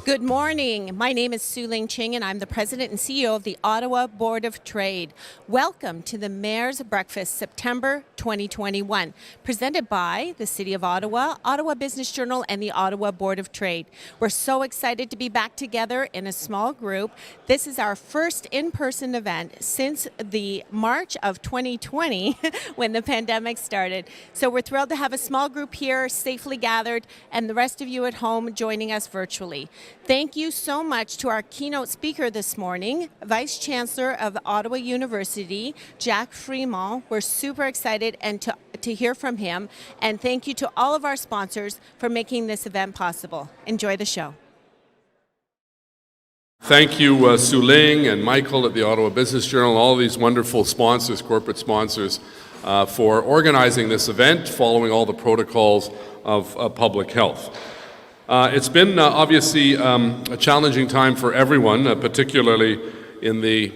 Good morning. My name is Su-Ling Ching, and I'm the President and CEO of the Ottawa Board of Trade. Welcome to the Mayor's Breakfast, September 2021, presented by the City of Ottawa, Ottawa Business Journal, and the Ottawa Board of Trade. We're so excited to be back together in a small group. This is our first in-person event since the March of 2020 when the pandemic started. So we're thrilled to have a small group here, safely gathered, and the rest of you at home joining us virtually. Thank you so much to our keynote speaker this morning, Vice Chancellor of Ottawa University, Jack Fremont. We're super excited and to hear from him. And thank you to all of our sponsors for making this event possible. Enjoy the show. Thank you, Su-Ling and Michael at the Ottawa Business Journal, all these wonderful sponsors, corporate sponsors, for organizing this event, following all the protocols of public health. It's been obviously a challenging time for everyone, particularly in the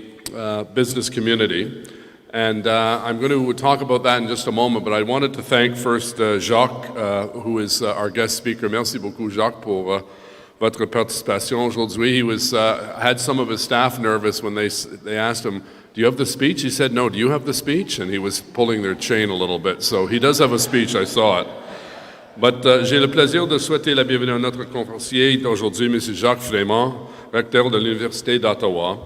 business community. And I'm going to talk about that in just a moment, but I wanted to thank first Jacques, who is our guest speaker. Merci beaucoup, Jacques, pour votre participation aujourd'hui. He had some of his staff nervous when they asked him, "Do you have the speech?" He said, "No, do you have the speech?" And he was pulling their chain a little bit. So he does have a speech, I saw it. But j'ai le plaisir de souhaiter la bienvenue à notre conférencier aujourd'hui, M. Jacques Fremont, recteur de l'Université d'Ottawa.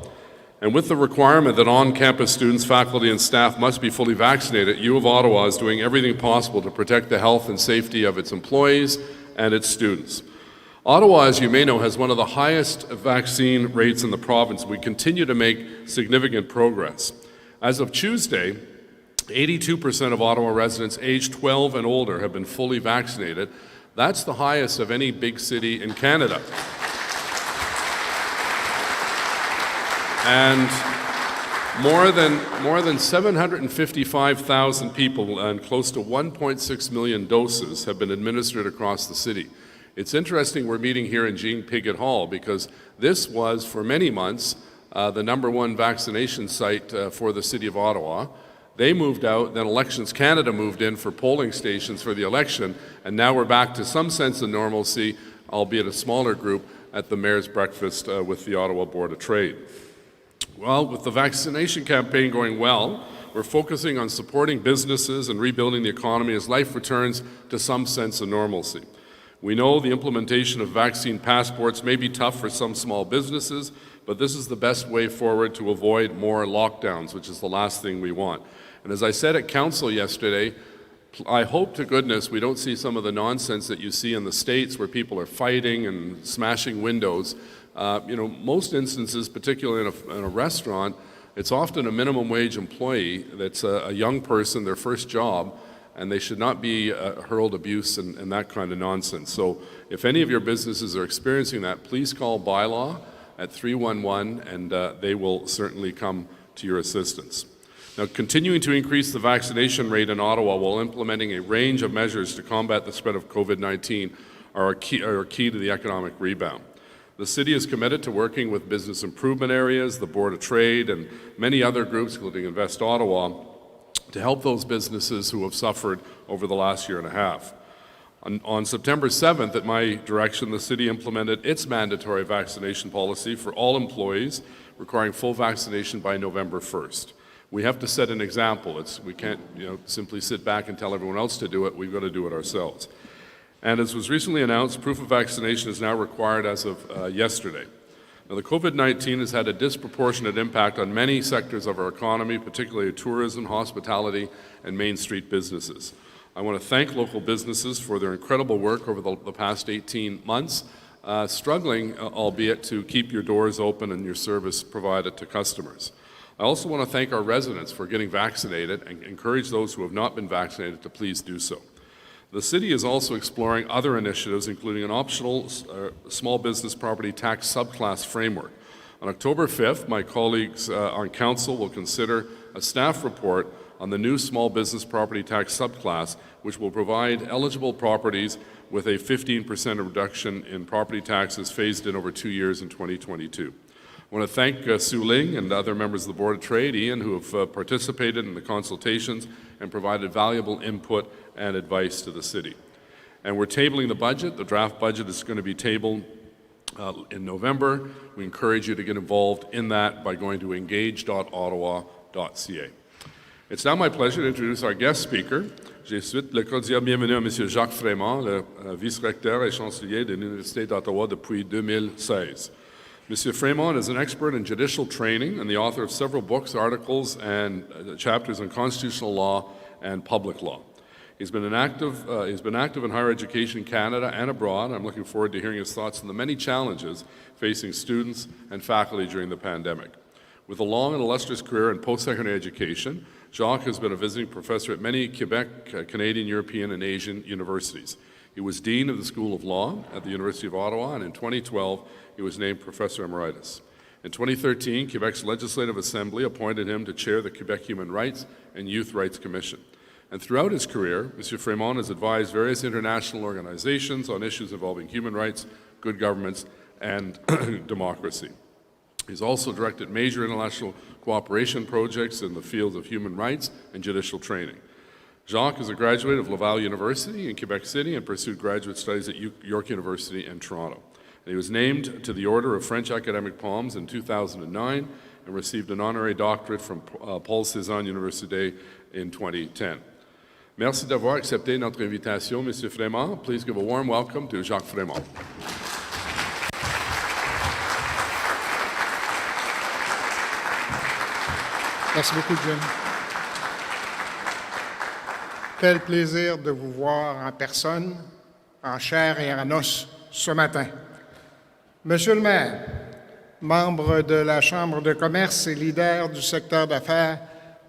And with the requirement that on-campus students, faculty, and staff must be fully vaccinated, U of Ottawa is doing everything possible to protect the health and safety of its employees and its students. Ottawa, as you may know, has one of the highest vaccine rates in the province. We continue to make significant progress. As of Tuesday, 82% of Ottawa residents aged 12 and older have been fully vaccinated. That's the highest of any big city in Canada. And more than 755,000 people and close to 1.6 million doses have been administered across the city. It's interesting we're meeting here in Jean Pigot Hall because this was, for many months, the #1 vaccination site for the City of Ottawa. They moved out, then Elections Canada moved in for polling stations for the election, and now we're back to some sense of normalcy, albeit a smaller group, at the Mayor's Breakfast with the Ottawa Board of Trade. Well, with the vaccination campaign going well, we're focusing on supporting businesses and rebuilding the economy as life returns to some sense of normalcy. We know the implementation of vaccine passports may be tough for some small businesses, but this is the best way forward to avoid more lockdowns, which is the last thing we want. And as I said at Council yesterday, I hope to goodness we don't see some of the nonsense that you see in the States where people are fighting and smashing windows. Most instances, particularly in a restaurant, it's often a minimum wage employee that's a young person, their first job, and they should not be hurled abuse and that kind of nonsense. So if any of your businesses are experiencing that, please call Bylaw at 311, and they will certainly come to your assistance. Now, continuing to increase the vaccination rate in Ottawa while implementing a range of measures to combat the spread of COVID-19 are key to the economic rebound. The City is committed to working with business improvement areas, the Board of Trade, and many other groups, including Invest Ottawa, to help those businesses who have suffered over the last year and a half. On September 7th, at my direction, the City implemented its mandatory vaccination policy for all employees, requiring full vaccination by November 1st. We have to set an example. We can't simply sit back and tell everyone else to do it. We've got to do it ourselves. And as was recently announced, proof of vaccination is now required as of yesterday. Now, the COVID-19 has had a disproportionate impact on many sectors of our economy, particularly tourism, hospitality, and Main Street businesses. I want to thank local businesses for their incredible work over the past 18 months, struggling, albeit, to keep your doors open and your service provided to customers. I also want to thank our residents for getting vaccinated and encourage those who have not been vaccinated to please do so. The City is also exploring other initiatives, including an optional small business property tax subclass framework. On October 5th, my colleagues on Council will consider a staff report on the new small business property tax subclass, which will provide eligible properties with a 15% reduction in property taxes phased in over 2 years in 2022. I want to thank Su-Ling and other members of the Board of Trade, Ian, who have participated in the consultations and provided valuable input and advice to the City. And we're tabling the budget. The draft budget is going to be tabled in November. We encourage you to get involved in that by going to engage.ottawa.ca. It's now my pleasure to introduce our guest speaker. J'ai suite le cordial bienvenue à M. Jacques Frémont, le vice-recteur et chancelier de l'Université d'Ottawa depuis 2016. M. Frémont is an expert in judicial training and the author of several books, articles, and chapters on constitutional law and public law. He's been active in higher education in Canada and abroad. I'm looking forward to hearing his thoughts on the many challenges facing students and faculty during the pandemic. With a long and illustrious career in post-secondary education, Jacques has been a visiting professor at many Quebec, Canadian, European, and Asian universities. He was Dean of the School of Law at the University of Ottawa, and in 2012, he was named Professor Emeritus. In 2013, Quebec's Legislative Assembly appointed him to chair the Quebec Human Rights and Youth Rights Commission. And throughout his career, M. Frémont has advised various international organizations on issues involving human rights, good governance, and democracy. He's also directed major international cooperation projects in the fields of human rights and judicial training. Jacques is a graduate of Laval University in Quebec City and pursued graduate studies at York University in Toronto. And he was named to the Order of French Academic Palms in 2009 and received an honorary doctorate from Paul Cézanne Université in 2010. Merci d'avoir accepté notre invitation, M. Frémont. Please give a warm welcome to Jacques Frémont. Merci beaucoup, Jim. Quel plaisir de vous voir en personne, en chair et en os ce matin. Monsieur le maire, membre de la Chambre de commerce et leader du secteur d'affaires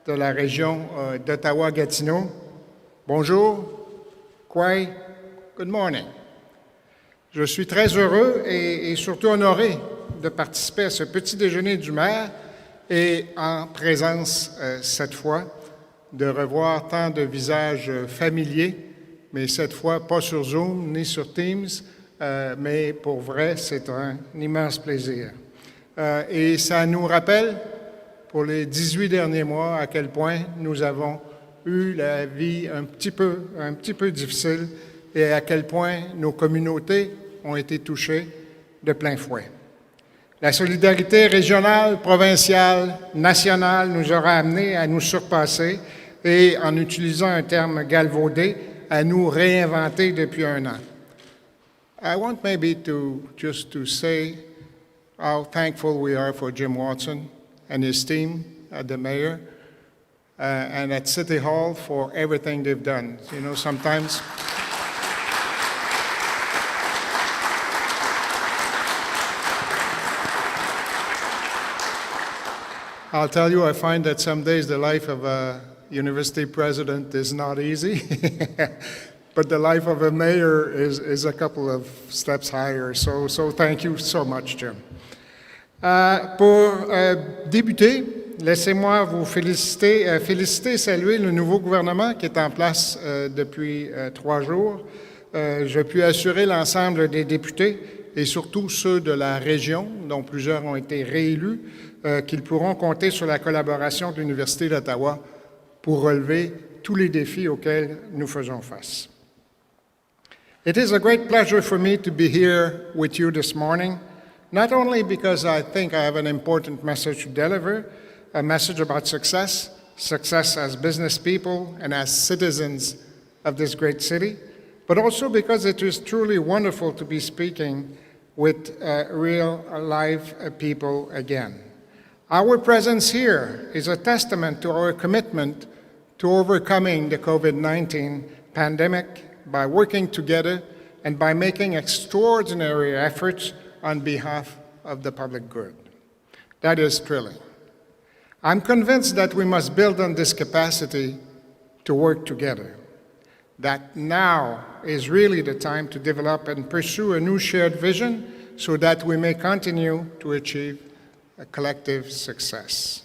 de la région d'Ottawa-Gatineau, bonjour, Kwai, good morning. Je suis très heureux et surtout honoré de participer à ce petit déjeuner du maire et en présence, cette fois, de revoir tant de visages familiers, mais cette fois pas sur Zoom ni sur Teams, mais pour vrai, c'est un immense plaisir. Et ça nous rappelle, pour les 18 derniers mois, à quel point nous avons eu la vie un petit peu difficile et à quel point nos communautés ont été touchées de plein fouet. La solidarité régionale, provinciale, nationale nous aura amenés à nous surpasser et, en utilisant un terme galvaudé, à nous réinventer depuis un an. I want maybe just to say how thankful we are for Jim Watson and his team at the mayor and at City Hall for everything they've done. You know, sometimes I'll tell you, I find that some days the life of a university president is not easy, but the life of a mayor is a couple of steps higher. So thank you so much, Jim. Pour débuter, laissez-moi vous féliciter et saluer le nouveau gouvernement qui est en place depuis 3 jours. Je puis assurer l'ensemble des députés et surtout ceux de la région, dont plusieurs ont été réélus, qu'ils pourront compter sur la collaboration de l'Université d'Ottawa pour relever tous les défis auxquels nous faisons face. It is a great pleasure for me to be here with you this morning, not only because I think I have an important message to deliver, a message about success as business people and as citizens of this great city, but also because it is truly wonderful to be speaking with real, live people again. Our presence here is a testament to our commitment to overcoming the COVID-19 pandemic by working together and by making extraordinary efforts on behalf of the public good. That is thrilling. I'm convinced that we must build on this capacity to work together, that now is really the time to develop and pursue a new shared vision so that we may continue to achieve a collective success.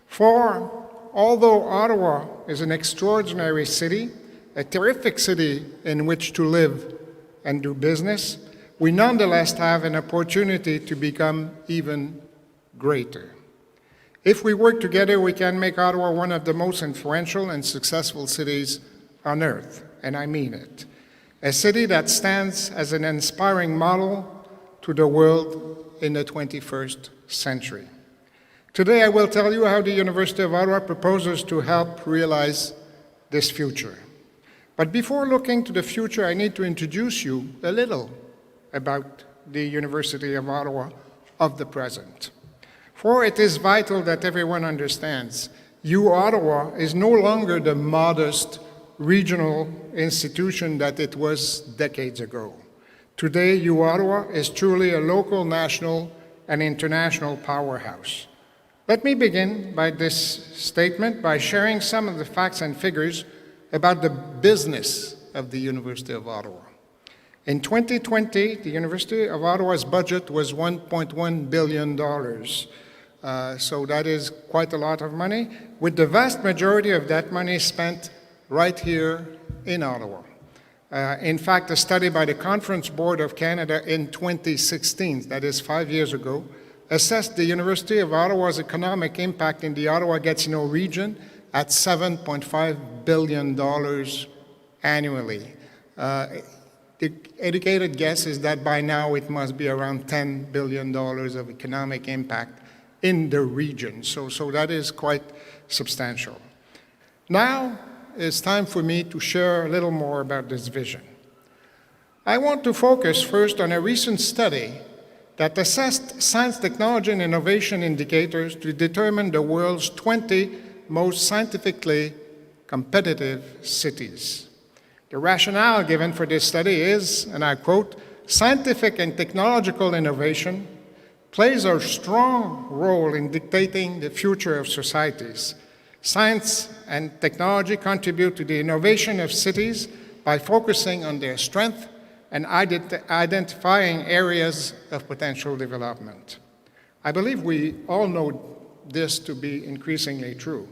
For although Ottawa is an extraordinary city, a terrific city in which to live and do business, we nonetheless have an opportunity to become even greater. If we work together, we can make Ottawa one of the most influential and successful cities on earth, and I mean it. a city that stands as an inspiring model to the world in the 21st century. Today, I will tell you how the University of Ottawa proposes to help realize this future. But before looking to the future, I need to introduce you a little about the University of Ottawa of the present. For it is vital that everyone understands, U Ottawa is no longer the modest regional institution that it was decades ago. Today, U Ottawa is truly a local, national, and international powerhouse. Let me begin by this statement by sharing some of the facts and figures about the business of the University of Ottawa. In 2020, the University of Ottawa's budget was $1.1 billion. So that is quite a lot of money, with the vast majority of that money spent right here in Ottawa. In fact, a study by the Conference Board of Canada in 2016, that is 5 years ago, assessed the University of Ottawa's economic impact in the Ottawa-Gatineau region at $7.5 billion annually. The educated guess is that by now it must be around $10 billion of economic impact in the region. So that is quite substantial. Now it's time for me to share a little more about this vision. I want to focus first on a recent study that assessed science, technology, and innovation indicators to determine the world's 20 most scientifically competitive cities. The rationale given for this study is, and I quote, "Scientific and technological innovation plays a strong role in dictating the future of societies. Science and technology contribute to the innovation of cities by focusing on their strength and identifying areas of potential development." I believe we all know this to be increasingly true.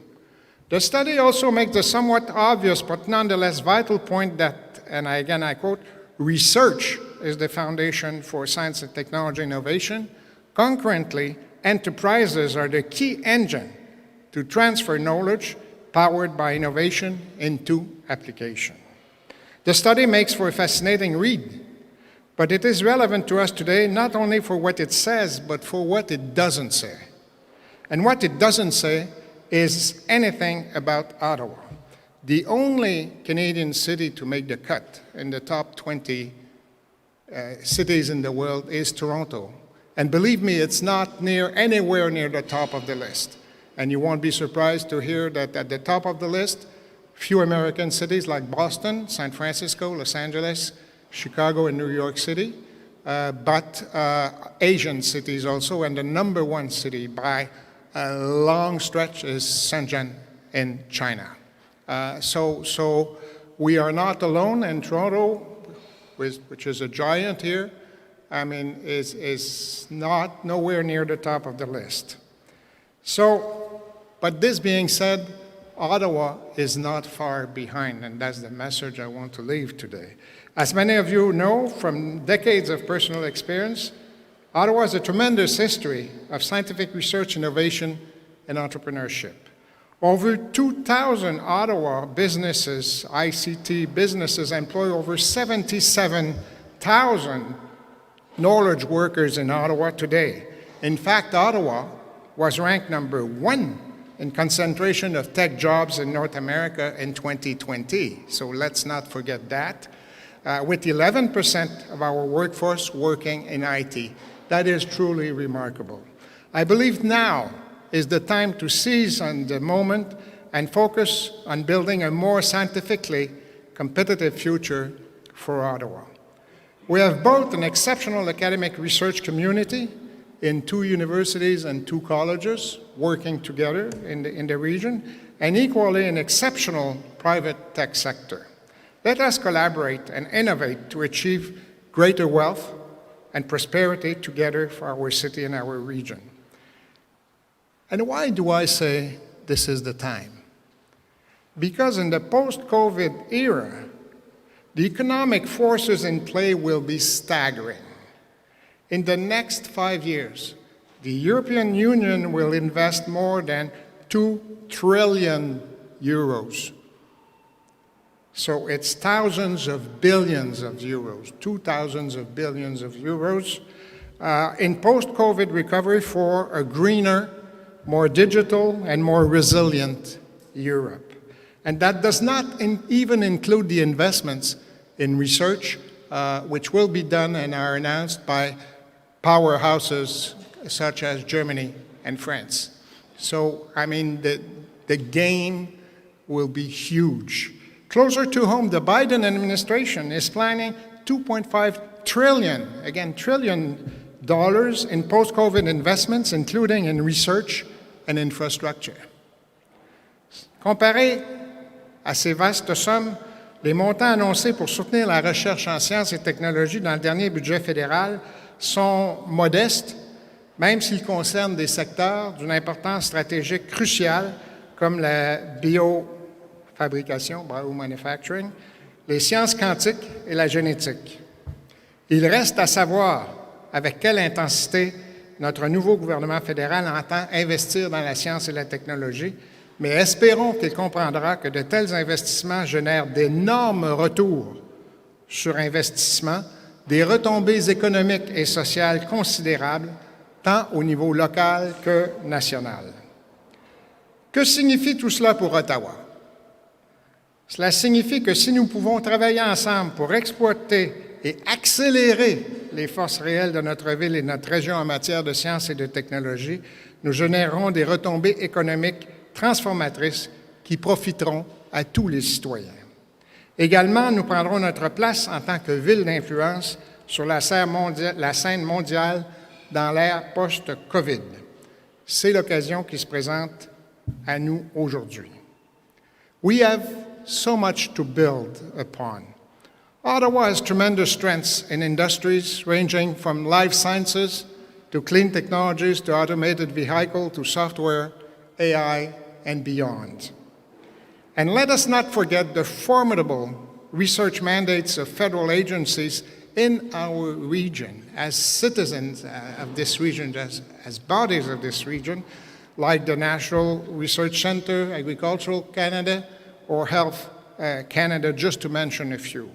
The study also makes the somewhat obvious but nonetheless vital point that, and again I quote, "Research is the foundation for science and technology innovation. Concurrently, enterprises are the key engine to transfer knowledge powered by innovation into application." The study makes for a fascinating read, but it is relevant to us today not only for what it says, but for what it doesn't say. And what it doesn't say is anything about Ottawa, the only Canadian city to make the cut in the top 20 cities in the world is Toronto. And believe me, it's not anywhere near the top of the list. And you won't be surprised to hear that at the top of the list, few American cities like Boston, San Francisco, Los Angeles, Chicago, and New York City, but Asian cities also, and the number one city by a long stretch is Shenzhen in China. So we are not alone, and Toronto, which is a giant here, I mean, is not nowhere near the top of the list. So, but this being said, Ottawa is not far behind, and that's the message I want to leave today. As many of you know from decades of personal experience, Ottawa has a tremendous history of scientific research, innovation, and entrepreneurship. Over 2,000 Ottawa businesses, ICT businesses, employ over 77,000 knowledge workers in Ottawa today. In fact, Ottawa was ranked number 1 in concentration of tech jobs in North America in 2020. So let's not forget that. With 11% of our workforce working in IT. That is truly remarkable. I believe now is the time to seize on the moment and focus on building a more scientifically competitive future for Ottawa. We have both an exceptional academic research community in 2 universities and 2 colleges working together in the region, and equally an exceptional private tech sector. Let us collaborate and innovate to achieve greater wealth and prosperity together for our city and our region. And why do I say this is the time? Because in the post-COVID era, the economic forces in play will be staggering. In the next 5 years, the European Union will invest more than 2 trillion euros. So it's thousands of billions of euros, 2,000 of billions of euros in post-COVID recovery for a greener, more digital, and more resilient Europe. And that does not even include the investments in research, which will be done and are announced by powerhouses such as Germany and France. So, I mean, the gain will be huge. Closer to home, the Biden administration is planning $2.5 trillion, again, trillion dollars in post-COVID investments, including in research and infrastructure. Comparé à ces vastes sommes, les montants annoncés pour soutenir la recherche en sciences et technologies dans le dernier budget fédéral sont modestes, même s'ils concernent des secteurs d'une importance stratégique cruciale comme la biofabrication, biomanufacturing, les sciences quantiques et la génétique. Il reste à savoir avec quelle intensité notre nouveau gouvernement fédéral entend investir dans la science et la technologie, mais espérons qu'il comprendra que de tels investissements génèrent d'énormes retours sur investissement, des retombées économiques et sociales considérables, tant au niveau local que national. Que signifie tout cela pour Ottawa? Cela signifie que si nous pouvons travailler ensemble pour exploiter et accélérer les forces réelles de notre ville et de notre région en matière de sciences et de technologie, nous générerons des retombées économiques transformatrices qui profiteront à tous les citoyens. Également, nous prendrons notre place en tant que ville d'influence sur la scène mondiale dans l'ère post-COVID. C'est l'occasion qui se présente à nous aujourd'hui. We have so much to build upon. Ottawa has tremendous strengths in industries ranging from life sciences to clean technologies to automated vehicle to software, AI, and beyond. And let us not forget the formidable research mandates of federal agencies in our region as citizens of this region, as bodies of this region, like the National Research Centre, Agricultural Canada, or Health Canada, just to mention a few.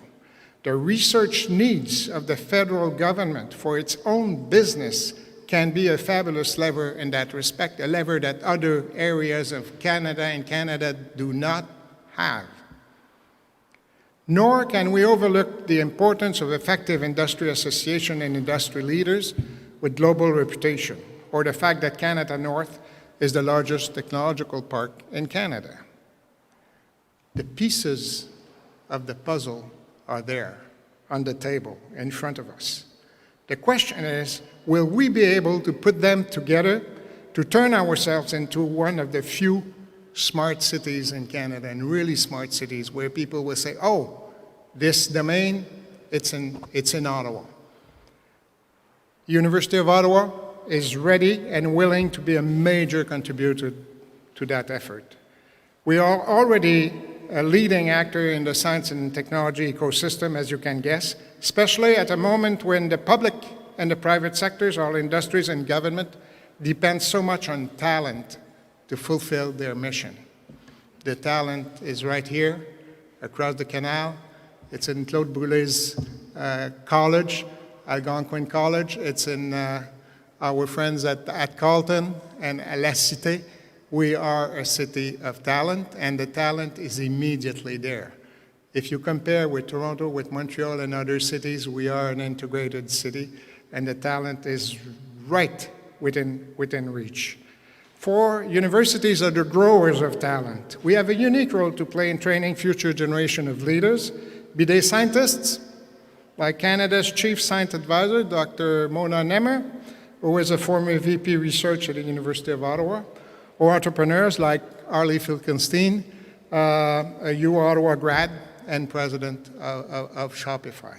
The research needs of the federal government for its own business can be a fabulous lever in that respect, a lever that other areas of Canada and Canada do not have. Nor can we overlook the importance of effective industry association and industry leaders with global reputation, or the fact that Canada North is the largest technological park in Canada. The pieces of the puzzle are there on the table in front of us. The question is, will we be able to put them together to turn ourselves into one of the few smart cities in Canada, and really smart cities where people will say, oh, this domain, it's in Ottawa. University of Ottawa is ready and willing to be a major contributor to that effort. We are already a leading actor in the science and technology ecosystem, as you can guess, especially at a moment when the public and the private sectors, all industries and government, depend so much on talent to fulfill their mission. The talent is right here, across the canal. It's in Claude Brûlé's college, Algonquin College. It's in our friends at Carleton and à La Cité. We are a city of talent, and the talent is immediately there. If you compare with Toronto, with Montreal, and other cities, we are an integrated city, and the talent is right within reach. For universities are the growers of talent. We have a unique role to play in training future generation of leaders, be they scientists, like Canada's Chief Science Advisor, Dr. Mona Nemer, who is a former VP Research at the University of Ottawa, or entrepreneurs like Arlie Filkenstein, a U-Ottawa grad and president of Shopify.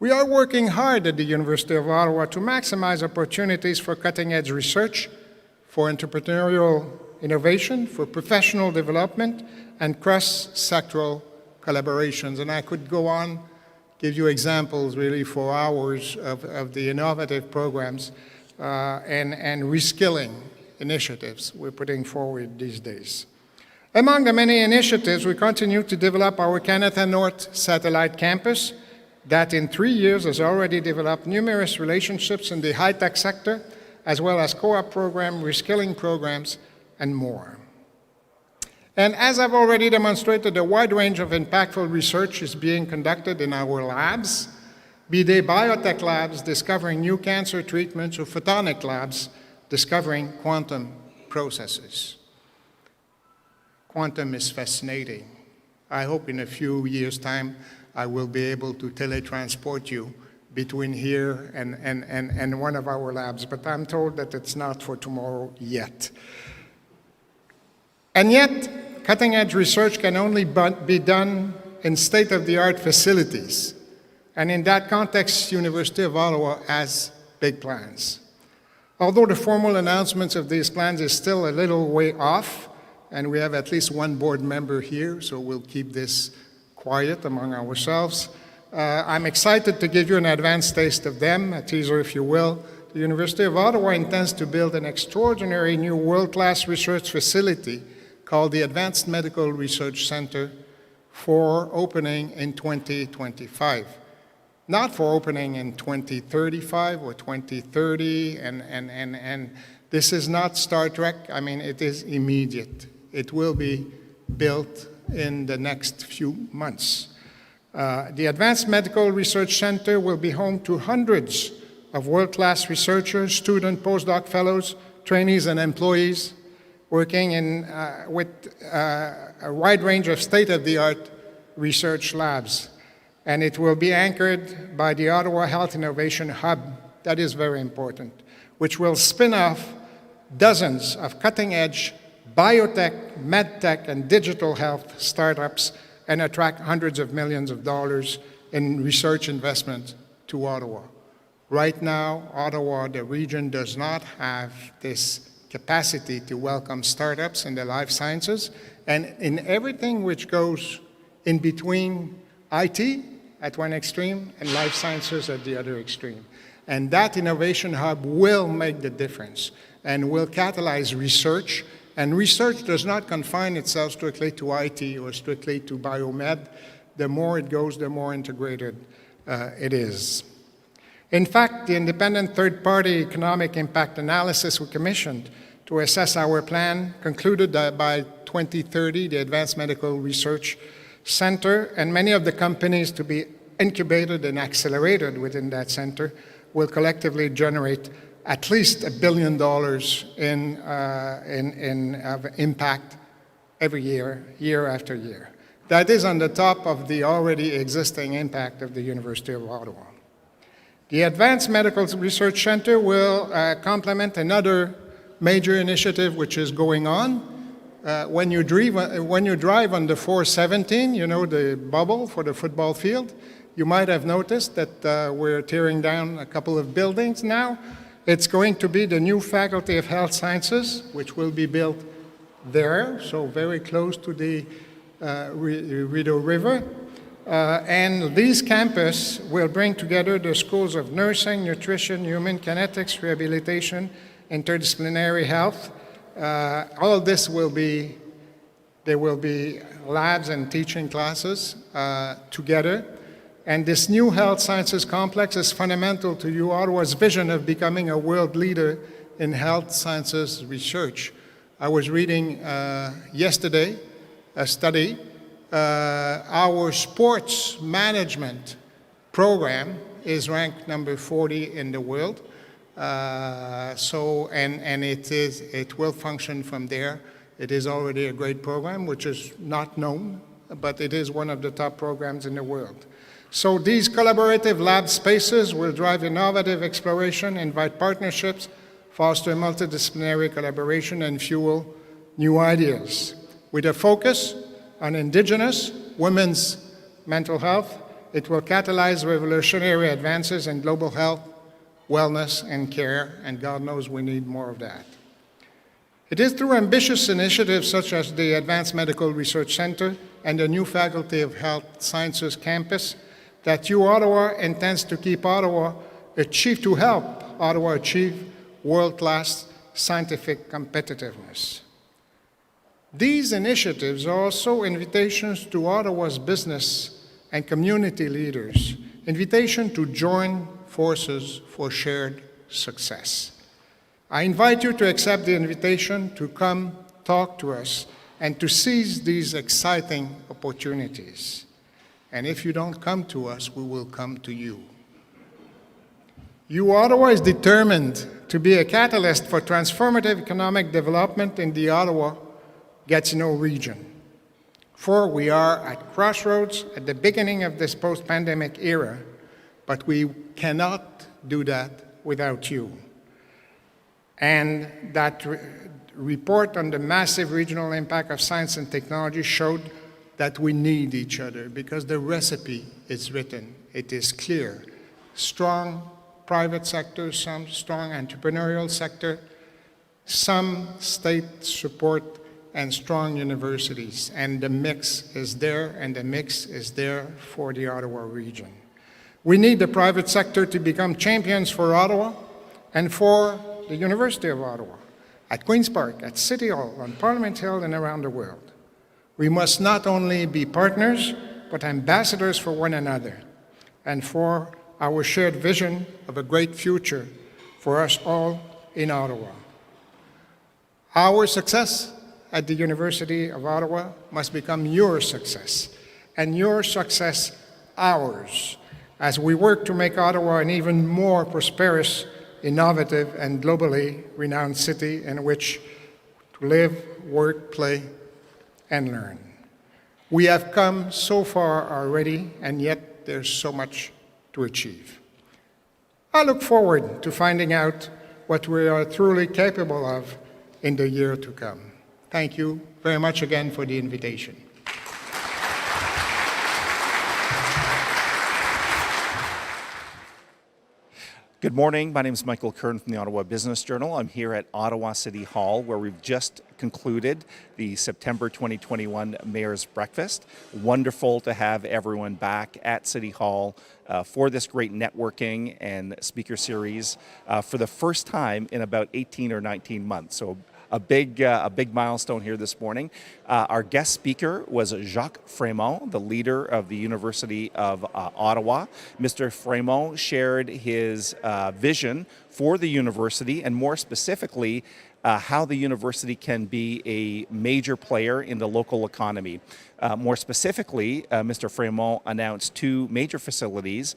We are working hard at the University of Ottawa to maximize opportunities for cutting-edge research, for entrepreneurial innovation, for professional development, and cross-sectoral collaborations. And I could go on, give you examples really for hours of the innovative programs and reskilling initiatives we're putting forward these days. Among the many initiatives, we continue to develop our Canada North Satellite Campus that in 3 years has already developed numerous relationships in the high-tech sector, as well as co-op program, reskilling programs, and more. And as I've already demonstrated, a wide range of impactful research is being conducted in our labs, be they biotech labs discovering new cancer treatments or photonic labs discovering quantum processes. Quantum is fascinating. I hope in a few years' time I will be able to teletransport you between here and one of our labs, but I'm told that it's not for tomorrow yet. And yet, cutting-edge research can only be done in state-of-the-art facilities. And in that context, University of Ottawa has big plans. Although the formal announcements of these plans is still a little way off, and we have at least one board member here, so we'll keep this quiet among ourselves, I'm excited to give you an advanced taste of them, a teaser if you will. The University of Ottawa intends to build an extraordinary new world-class research facility called the Advanced Medical Research Center for opening in 2025. Not for opening in 2035 or 2030, and this is not Star Trek. I mean, it is immediate. It will be built in the next few months. The Advanced Medical Research Center will be home to hundreds of world-class researchers, students, postdoc fellows, trainees, and employees working with a wide range of state-of-the-art research labs. And it will be anchored by the Ottawa Health Innovation Hub, that is very important, which will spin off dozens of cutting-edge biotech, medtech, and digital health startups and attract hundreds of millions of dollars in research investment to Ottawa. Right now, Ottawa, the region, does not have this capacity to welcome startups in the life sciences and in everything which goes in between IT at one extreme and life sciences at the other extreme. And that innovation hub will make the difference and will catalyze research. And research does not confine itself strictly to IT or strictly to biomed. The more it goes, the more integrated it is. In fact, the independent third-party economic impact analysis we commissioned to assess our plan concluded that by 2030, the Advanced Medical Research Center and many of the companies to be incubated and accelerated within that center will collectively generate at least $1 billion of impact every year, year after year. That is on the top of the already existing impact of the University of Ottawa. The Advanced Medical Research Center will complement another major initiative which is going on. When you drive on the 417, you know, the bubble for the football field, you might have noticed that we're tearing down a couple of buildings now. It's going to be the new Faculty of Health Sciences, which will be built there, so very close to the Rideau River. And this campus will bring together the schools of nursing, nutrition, human kinetics, rehabilitation, interdisciplinary health. All of this will be, there will be labs and teaching classes together. And this new health sciences complex is fundamental to Ottawa's vision of becoming a world leader in health sciences research. I was reading yesterday a study. Our sports management program is ranked number 40 in the world. It will function from there. It is already a great program, which is not known, but it is one of the top programs in the world. So these collaborative lab spaces will drive innovative exploration, invite partnerships, foster multidisciplinary collaboration, and fuel new ideas. With a focus on Indigenous, women's mental health, it will catalyze revolutionary advances in global health, wellness, and care, and God knows we need more of that. It is through ambitious initiatives such as the Advanced Medical Research Center and the new Faculty of Health Sciences campus that Ottawa intends to help Ottawa achieve world-class scientific competitiveness. These initiatives are also invitations to Ottawa's business and community leaders, invitation to join forces for shared success. I invite you to accept the invitation to come talk to us and to seize these exciting opportunities. And if you don't come to us, we will come to you. Ottawa is determined to be a catalyst for transformative economic development in the Ottawa-Gatineau region. For we are at crossroads at the beginning of this post-pandemic era, but we cannot do that without you. And that report on the massive regional impact of science and technology showed that we need each other because the recipe is written. It is clear. Strong private sector, some strong entrepreneurial sector, some state support, and strong universities. And the mix is there, and the mix is there for the Ottawa region. We need the private sector to become champions for Ottawa and for the University of Ottawa, at Queen's Park, at City Hall, on Parliament Hill, and around the world. We must not only be partners, but ambassadors for one another and for our shared vision of a great future for us all in Ottawa. Our success at the University of Ottawa must become your success, and your success ours, as we work to make Ottawa an even more prosperous, innovative, and globally renowned city in which to live, work, play, and learn. We have come so far already, and yet there's so much to achieve. I look forward to finding out what we are truly capable of in the year to come. Thank you very much again for the invitation. Good morning. My name is Michael Kern from the Ottawa Business Journal. I'm here at Ottawa City Hall, where we've just concluded the September 2021 Mayor's Breakfast. Wonderful to have everyone back at City Hall for this great networking and speaker series for the first time in about 18 or 19 months. So a big milestone here this morning. Our guest speaker was Jacques Frémont, the leader of the University of Ottawa. Mr. Frémont shared his vision for the university, and more specifically, how the university can be a major player in the local economy. More specifically, Mr. Frémont announced two major facilities,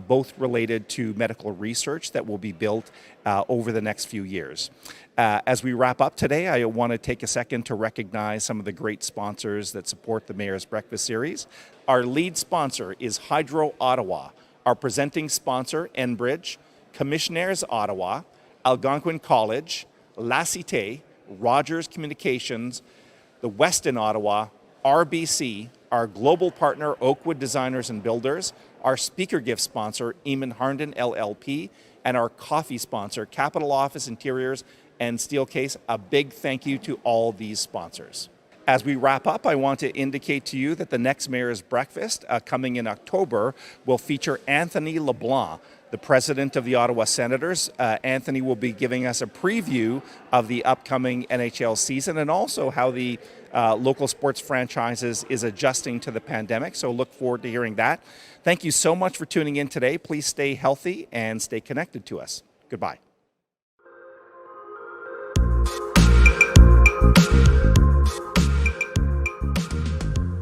both related to medical research that will be built over the next few years. As we wrap up today, I want to take a second to recognize some of the great sponsors that support the Mayor's Breakfast Series. Our lead sponsor is Hydro Ottawa, our presenting sponsor, Enbridge, Commissionaires Ottawa, Algonquin College, La Cité, Rogers Communications, the Westin Ottawa, RBC, our global partner Oakwood Designers and Builders, our speaker gift sponsor Eamon Harnden LLP, and our coffee sponsor Capital Office Interiors and Steelcase. A big thank you to all these sponsors. As we wrap up, I want to indicate to you that the next Mayor's Breakfast coming in October will feature Anthony LeBlanc, the president of the Ottawa Senators. Anthony will be giving us a preview of the upcoming NHL season and also how the local sports franchises is adjusting to the pandemic. So look forward to hearing that. Thank you so much for tuning in today. Please stay healthy and stay connected to us. Goodbye.